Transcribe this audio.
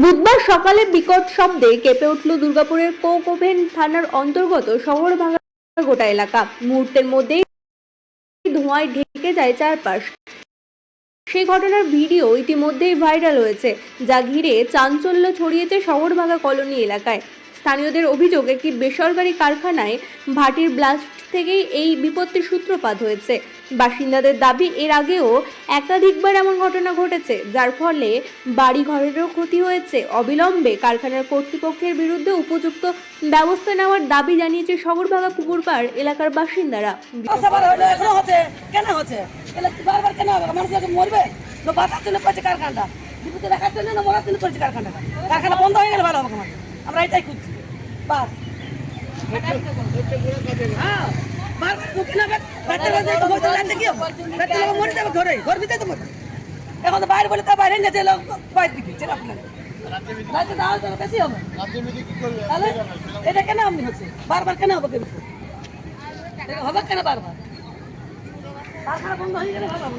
বুধবার সকালে বিকট শব্দে কেঁপে উঠল দুর্গাপুরের কোকোভেন থানার অন্তর্গত শহর ভাঙা গোটা এলাকা। মুহূর্তের মধ্যেই ধোঁয়ায় ঢেকে যায় চারপাশ। সেই ঘটনার ভিডিও ইতিমধ্যেই ভাইরাল হয়েছে, যা ঘিরে চাঞ্চল্য ছড়িয়েছে শহরভাঙা কলোনি এলাকায়। স্থানীয়দের অভিযোগ, একটি বেসরকারি কারখানায় ভাটির ব্লাস্ট থেকেই এই বিপত্তির সূত্রপাত হয়েছে। বাসিন্দাদের দাবি, এর আগেও একাধিকবার এমন ঘটনা ঘটেছে, যার ফলে বাড়ি ঘরেরও ক্ষতি হয়েছে। অবিলম্বে কারখানার কর্তৃপক্ষের বিরুদ্ধে উপযুক্ত ব্যবস্থা নেওয়ার দাবি জানিয়েছে শহরভাঙা পুকুরপাড় এলাকার বাসিন্দারা। কারখানা বন্ধ হয়ে গেলে ভালো হবে, আমরা এটাই খুঁজছি। এখন বাইরে বলে তা বাইরে নিয়ে যেল বাইরে দিকে বেশি হবে। তাহলে এটা কেন আপনি হচ্ছে বারবার কেন হবে, হবে কেন বারবার? কারখানা বন্ধ হয়ে গেলে ভালো হবে।